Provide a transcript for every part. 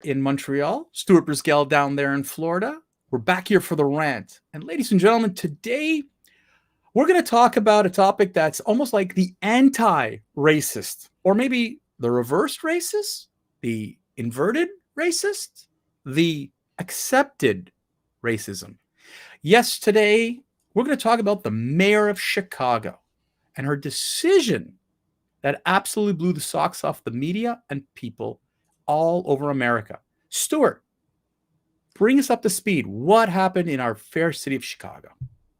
in Montreal, Stuart Brisgell down there in Florida. We're back here for the rant. And ladies and gentlemen, today we're going to talk about a topic that's almost like the anti-racist, or maybe the reversed racist, the inverted racist, the accepted racism. Yes, today we're going to talk about the mayor of Chicago and her decision that absolutely blew the socks off the media and people all over America. Stuart, bring us up to speed. What happened in our fair city of Chicago?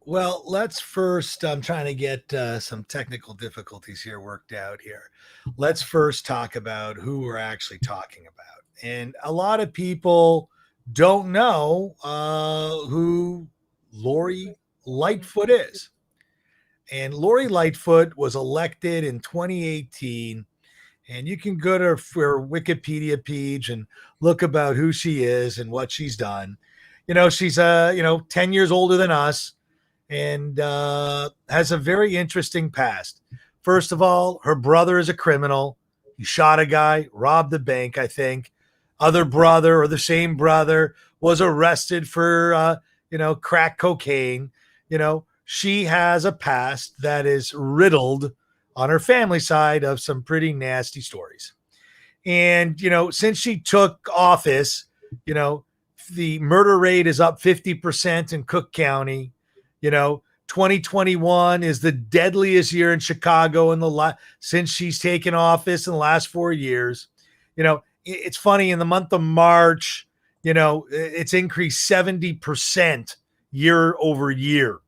Well, let's first, I'm trying to get some technical difficulties here worked out here. Let's first talk about who we're actually talking about. And a lot of people don't know who Lori Lightfoot is. And Lori Lightfoot was elected in 2018. And you can go to her Wikipedia page and look about who she is and what she's done. She's 10 years older than us and has a very interesting past. First of all, her brother is a criminal. He shot a guy, robbed the bank, I think. Other brother or the same brother was arrested for, crack cocaine. She has a past that is riddled on her family side of some pretty nasty stories. And, since she took office, the murder rate is up 50% in Cook County. 2021 is the deadliest year in Chicago since she's taken office in the last 4 years. It's funny, in the month of March, it's increased 70% year over year,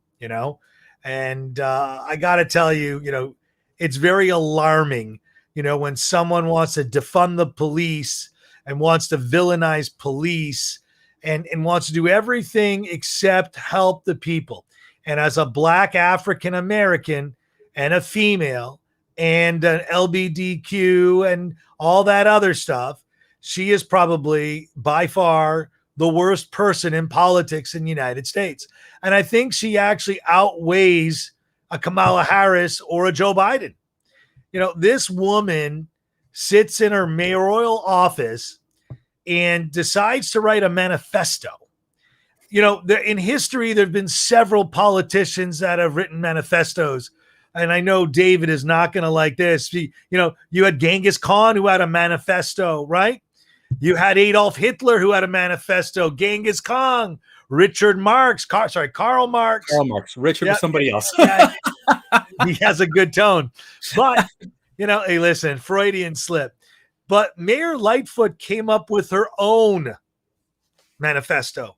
and I got to tell you, it's very alarming, when someone wants to defund the police and wants to villainize police and wants to do everything except help the people. And as a Black African American and a female and an LGBTQ and all that other stuff, she is probably by far the worst person in politics in the United States. And I think she actually outweighs a Kamala Harris or a Joe Biden. This woman sits in her mayoral office and decides to write a manifesto. In history, there have been several politicians that have written manifestos. And I know David is not going to like this. You had Genghis Khan who had a manifesto, right? You had Adolf Hitler who had a manifesto, Genghis Khan, Karl Marx. Karl Marx. Richard was somebody else. Yeah, he has a good tone. But, hey, listen, Freudian slip. But Mayor Lightfoot came up with her own manifesto.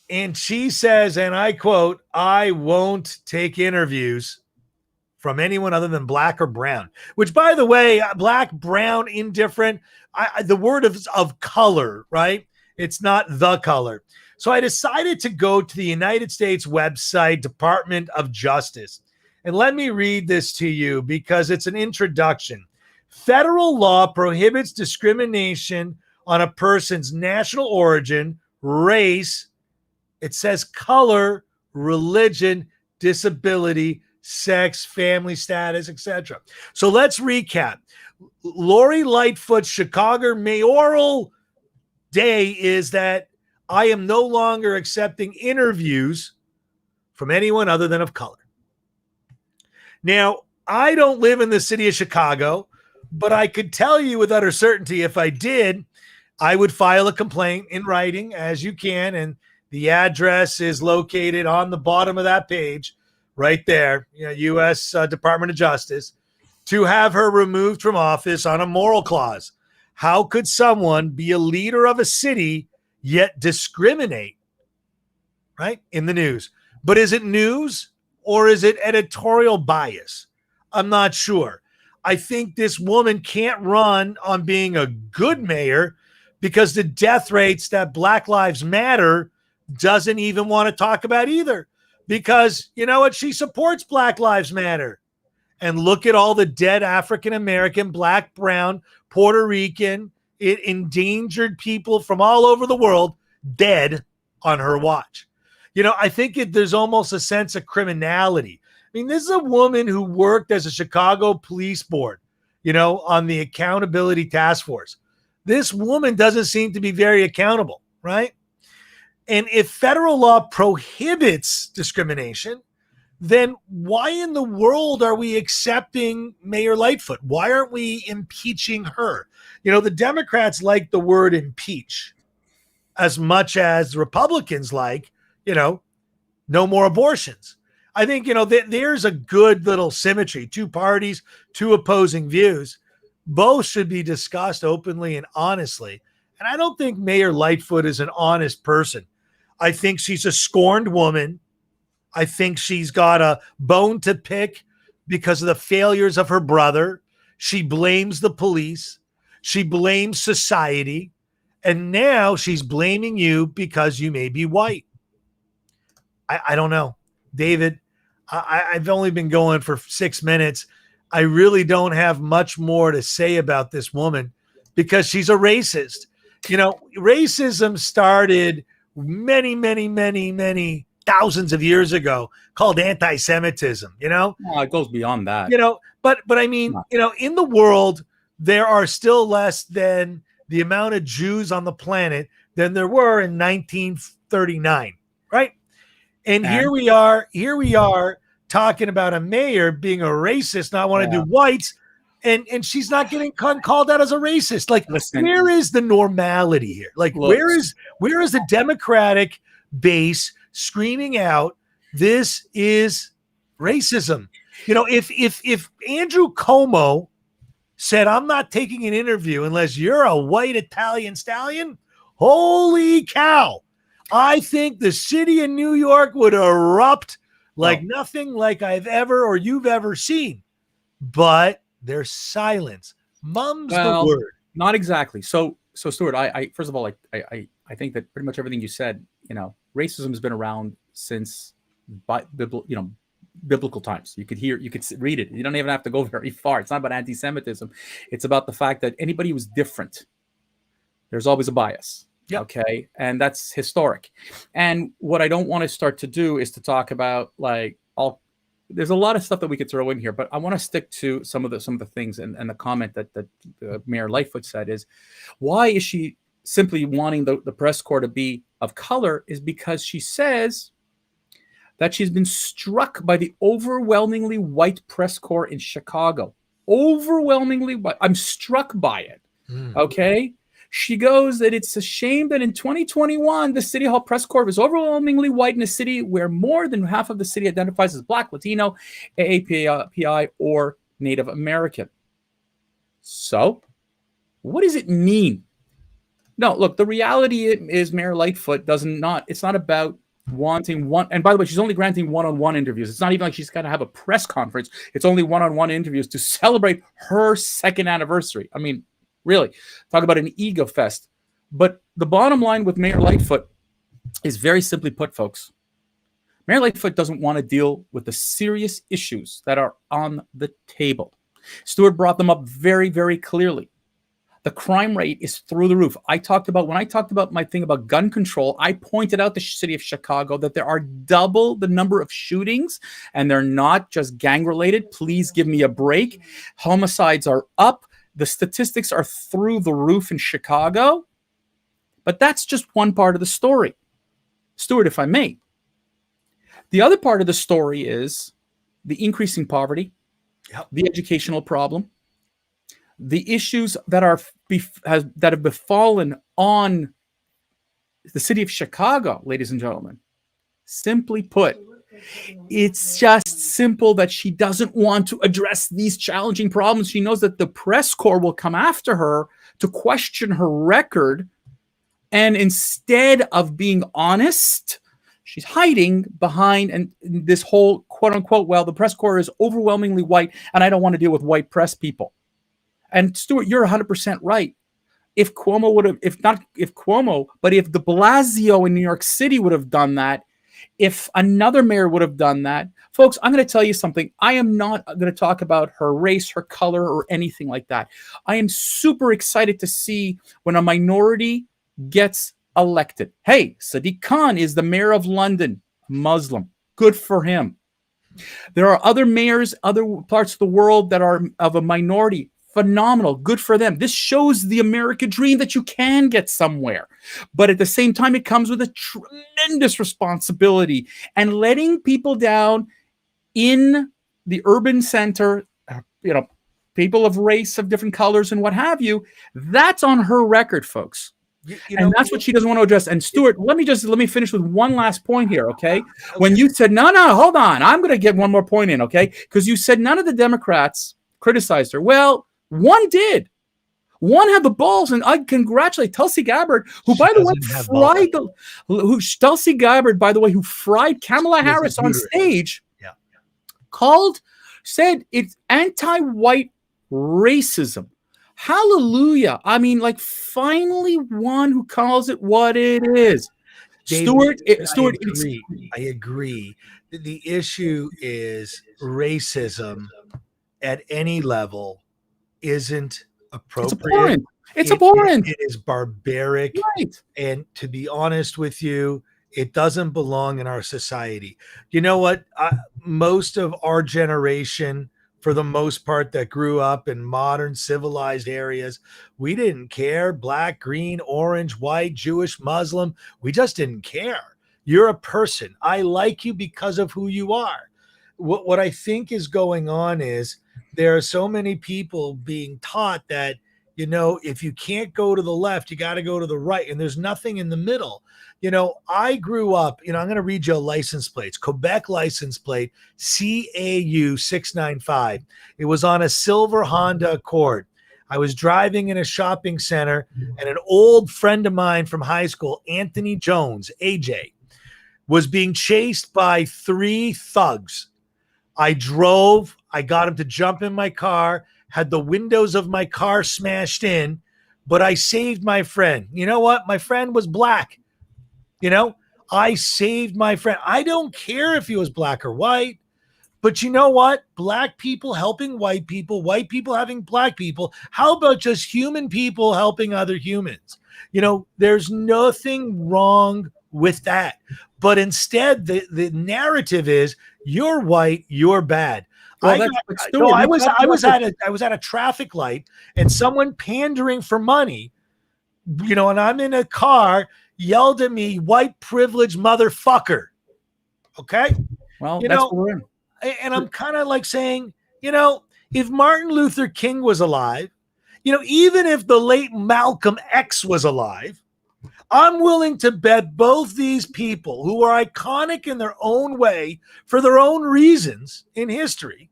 And she says, and I quote, "I won't take interviews from anyone other than Black or brown," which, by the way, Black, brown, indifferent, the word of color, right? It's not the color. So I decided to go to the United States website, Department of Justice. And let me read this to you because it's an introduction. Federal law prohibits discrimination on a person's national origin, race, it says color, religion, disability, sex, family status, etc. So let's recap. Lori Lightfoot's Chicago mayoral day is that I am no longer accepting interviews from anyone other than of color. Now, I don't live in the city of Chicago, but I could tell you with utter certainty if I did, I would file a complaint in writing, as you can, and the address is located on the bottom of that page right there, U.S. Department of Justice, to have her removed from office on a moral clause. How could someone be a leader of a city yet discriminate, right, in the news? But is it news or is it editorial bias? I'm not sure. I think this woman can't run on being a good mayor because the death rates that Black Lives Matter doesn't even want to talk about either, because you know what? She supports Black Lives Matter. And look at all the dead African-American, Black, brown, Puerto Rican, endangered people from all over the world dead on her watch. I think there's almost a sense of criminality. I mean, this is a woman who worked as a Chicago police board, on the accountability task force. This woman doesn't seem to be very accountable, right? And if federal law prohibits discrimination, then why in the world are we accepting Mayor Lightfoot? Why aren't we impeaching her? The Democrats like the word impeach as much as Republicans like, no more abortions. I think, there's a good little symmetry. Two parties, two opposing views. Both should be discussed openly and honestly. And I don't think Mayor Lightfoot is an honest person. I think she's a scorned woman. I think she's got a bone to pick because of the failures of her brother. She blames the police. She blames society. And now she's blaming you because you may be white. I don't know. David, I've only been going for 6 minutes. I really don't have much more to say about this woman because she's a racist. Racism started many, many, many, many thousands of years ago, called anti-Semitism, Well, it goes beyond that. But I mean, in the world, there are still less than the amount of Jews on the planet than there were in 1939, right? And here we are talking about a mayor being a racist, not want to do whites, and she's not getting called out as a racist. Like, listen, where is the normality here? Like, look, where is the Democratic base screaming out, this is racism? If Andrew Cuomo said, I'm not taking an interview unless you're a white Italian stallion, holy cow. I think the city of New York would erupt like nothing like I've ever or you've ever seen. But there's silence. Mum's the word. Not exactly. So Stuart, I first of all, I think that pretty much everything you said, racism has been around since biblical times. You could read it. You don't even have to go very far. It's not about anti-Semitism. It's about the fact that anybody who's different, there's always a bias. Yep. Okay. And that's historic. And what I don't want to start to do is to talk about there's a lot of stuff that we could throw in here, but I want to stick to some of the things and the comment that Mayor Lightfoot said is, why is she simply wanting the press corps to be of color is because she says that she's been struck by the overwhelmingly white press corps in Chicago. Overwhelmingly white. I'm struck by it. Okay. She goes that it's a shame that in 2021, the City Hall press corps is overwhelmingly white in a city where more than half of the city identifies as Black, Latino, AAPI, or Native American. So what does it mean? No, look, the reality is Mayor Lightfoot it's not about wanting one. And by the way, she's only granting one-on-one interviews. It's not even like she's got to have a press conference. It's only one-on-one interviews to celebrate her second anniversary. I mean, really, talk about an ego fest. But the bottom line with Mayor Lightfoot is very simply put, folks. Mayor Lightfoot doesn't want to deal with the serious issues that are on the table. Stuart brought them up very, very clearly. The crime rate is through the roof. When I talked about my thing about gun control, I pointed out the city of Chicago that there are double the number of shootings, and they're not just gang related. Please give me a break. Homicides are up. The statistics are through the roof in Chicago, but that's just one part of the story. Stuart, if I may, the other part of the story is the increasing poverty, the educational problem, the issues that have befallen on the city of Chicago, ladies and gentlemen. Simply put, it's just simple that she doesn't want to address these challenging problems. She knows that the press corps will come after her to question her record. And instead of being honest, she's hiding behind and this whole quote unquote, well, the press corps is overwhelmingly white and I don't want to deal with white press people. And Stuart, you're 100% right. If Cuomo if the Blasio in New York City would have done that, if another mayor would have done that, folks, I'm going to tell you something. I am not going to talk about her race, her color, or anything like that. I am super excited to see when a minority gets elected. Hey, Sadiq Khan is the mayor of London, Muslim. Good for him. There are other mayors, other parts of the world that are of a minority. phenomenal. Good for them. This shows the American dream that you can get somewhere. But at the same time, it comes with a tremendous responsibility. And letting people down in the urban center, people of race, of different colors and what have you, that's on her record, folks. And that's what she doesn't want to address. And Stuart, let me finish with one last point here, okay? When you said, no, hold on, I'm going to get one more point in, okay? Because you said none of the Democrats criticized her. Well, one did. One had the balls, and I congratulate Tulsi Gabbard, who, by the way, Tulsi Gabbard, by the way, who fried Kamala Harris on stage, said it's anti-white racism. Hallelujah. I mean, like, finally one who calls it what it is. David, Stuart, I agree. The issue is racism at any level isn't appropriate. It's abhorrent. It is barbaric. Right. And to be honest with you, it doesn't belong in our society. You know what? Most of our generation, for the most part, that grew up in modern civilized areas, we didn't care. Black, green, orange, white, Jewish, Muslim. We just didn't care. You're a person. I like you because of who you are. What I think is going on is there are so many people being taught that, if you can't go to the left, you got to go to the right. And there's nothing in the middle. I grew up, I'm going to read you a license plate. It's Quebec license plate, CAU 695. It was on a silver Honda Accord. I was driving in a shopping center, and an old friend of mine from high school, Anthony Jones, AJ, was being chased by 3 thugs. I drove, I got him to jump in my car, had the windows of my car smashed in, but I saved my friend. You know what? My friend was black. I saved my friend. I don't care if he was black or white, but you know what? Black people helping white people having black people. How about just human people helping other humans? There's nothing wrong with that. But instead, the narrative is you're white, you're bad. Well, I was at a traffic light and someone pandering for money, and I'm in a car, yelled at me, white privileged motherfucker. Okay. Well, that's what we're in. And I'm kind of like saying, if Martin Luther King was alive, even if the late Malcolm X was alive, I'm willing to bet both these people who are iconic in their own way for their own reasons in history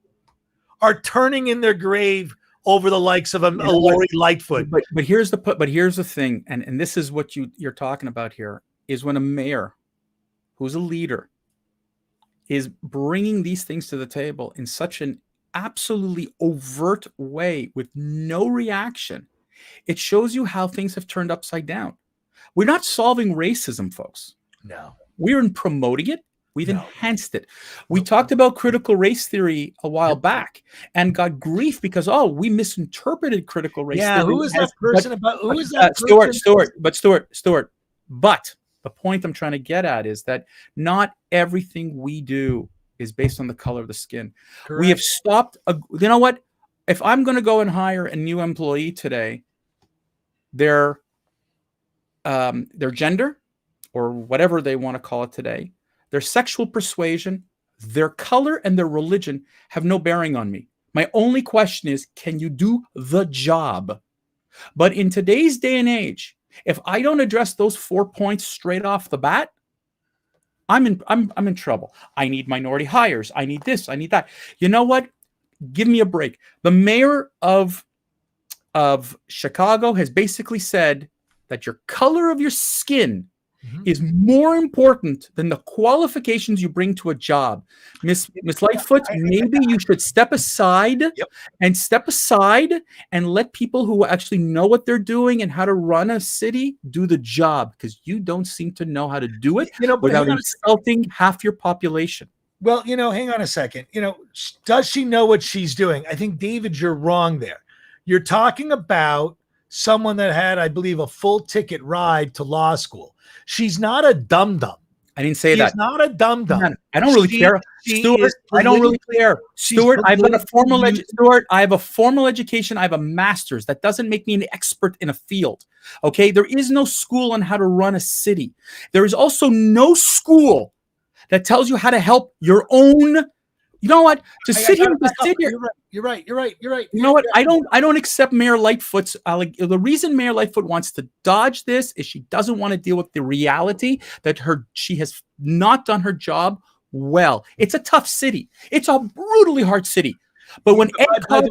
are turning in their grave over the likes of a Lori Lightfoot. But here's the thing, and this is what you're talking about here, is when a mayor who's a leader is bringing these things to the table in such an absolutely overt way with no reaction, it shows you how things have turned upside down. We're not solving racism, folks. No. We're promoting it. We've enhanced it. We talked about critical race theory a while back and got grief because, we misinterpreted critical race theory. Who is that person about? Who is that Stuart. But the point I'm trying to get at is that not everything we do is based on the color of the skin. Correct. We have stopped. You know what? If I'm going to go and hire a new employee today, their gender or whatever they want to call it today, their sexual persuasion, their color, and their religion have no bearing on me. My only question is, can you do the job? But in today's day and age, if I don't address those 4 points straight off the bat, I'm in trouble. I need minority hires. I need this. I need that. You know what? Give me a break. The mayor of Chicago has basically said that your color of your skin is more important than the qualifications you bring to a job. Miss Lightfoot, maybe you should step aside and let people who actually know what they're doing and how to run a city do the job, because you don't seem to know how to do it without insulting half your population. Well, hang on a second. Does she know what she's doing? I think, David, you're wrong there. You're talking about someone that had, I believe, a full ticket ride to law school. She's not a dum-dum. I didn't say She that. is not a dum-dum. I don't really care. She Stuart, is I don't really care. she's Stuart, I've got a formal politically Stuart, I have a formal education. I have a master's. That doesn't make me an expert in a field. Okay. There is no school on how to run a city. There is also no school that tells you how to help your own. You know what? To sit here. You're right. You know what? I don't accept Mayor Lightfoot's. The reason Mayor Lightfoot wants to dodge this is she doesn't want to deal with the reality that she has not done her job well. It's a tough city. It's a brutally hard city. But when Ed Koch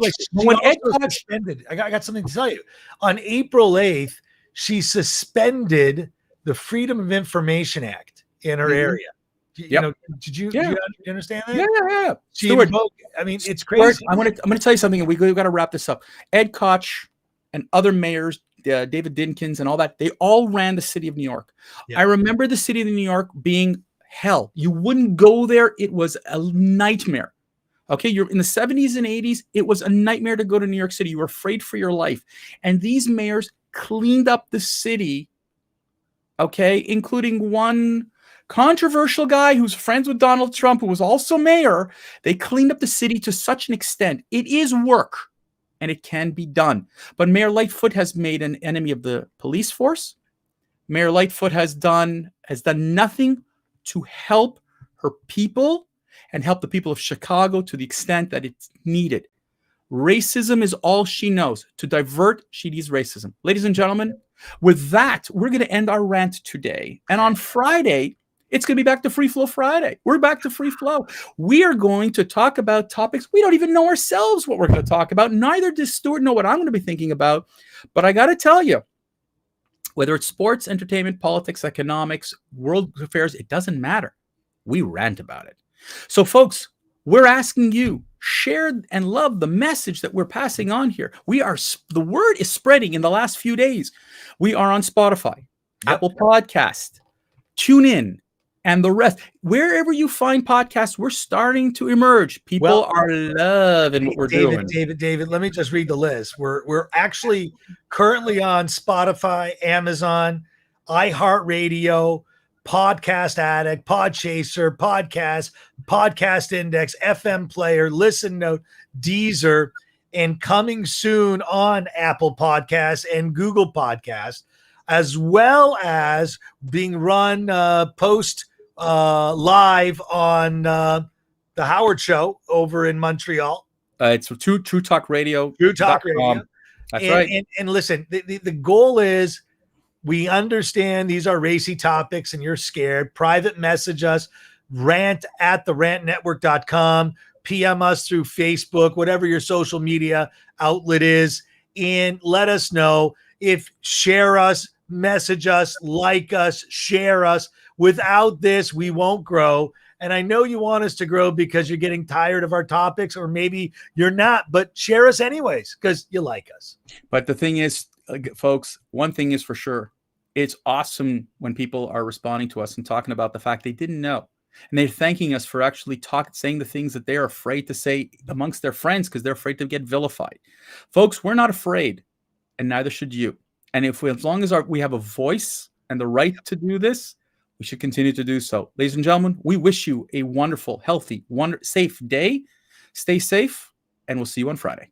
suspended, I got something to tell you. On April 8th, she suspended the Freedom of Information Act in her area. You know, did you understand that? Yeah. Stuart, I mean, it's crazy. I'm going to tell you something, and we've got to wrap this up. Ed Koch and other mayors, David Dinkins and all that, they all ran the city of New York. I remember the city of New York being hell. You wouldn't go there. It was a nightmare. Okay, you're in the 70s and 80s. It was a nightmare to go to New York City. You were afraid for your life. And these mayors cleaned up the city, okay, including one controversial guy who's friends with Donald Trump, who was also mayor. They cleaned up the city to such an extent. It is work, and it can be done. But Mayor Lightfoot has made an enemy of the police force. Mayor Lightfoot has done nothing to help her people and help the people of Chicago to the extent that it's needed. Racism is all she knows. To divert, she needs racism. Ladies and gentlemen, with that, we're going to end our rant today. And on Friday, it's going to be back to Free Flow Friday. We're back to Free Flow. We are going to talk about topics we don't even know ourselves what we're going to talk about. Neither does Stuart know what I'm going to be thinking about. But I got to tell you, whether it's sports, entertainment, politics, economics, world affairs, it doesn't matter. We rant about it. So, folks, we're asking you, share and love the message that we're passing on here. The word is spreading in the last few days. We are on Spotify, Apple Podcast, TuneIn, and the rest. Wherever you find podcasts, we're starting to emerge. People are loving what we're doing. David, let me just read the list. We're actually currently on Spotify, Amazon, iHeartRadio, Podcast Addict, Podchaser, Podcast Index, FM Player, Listen Note, Deezer, and coming soon on Apple Podcasts and Google Podcasts, as well as being run post live on the Howard Show over in Montreal. It's True Talk Radio. True Talk Radio. That's right. And listen, the goal is, we understand these are racy topics and you're scared. Private message us, rant@therantnetwork.com, PM us through Facebook, whatever your social media outlet is, and let us know. Share us, message us, like us, share us. Without this, we won't grow. And I know you want us to grow because you're getting tired of our topics, or maybe you're not, but share us anyways because you like us. But the thing is, folks, one thing is for sure. It's awesome when people are responding to us and talking about the fact they didn't know. And they're thanking us for actually saying the things that they're afraid to say amongst their friends because they're afraid to get vilified. Folks, we're not afraid, and neither should you. And as long as we have a voice and the right to do this, we should continue to do so. Ladies and gentlemen, we wish you a wonderful, healthy, safe day. Stay safe, and we'll see you on Friday.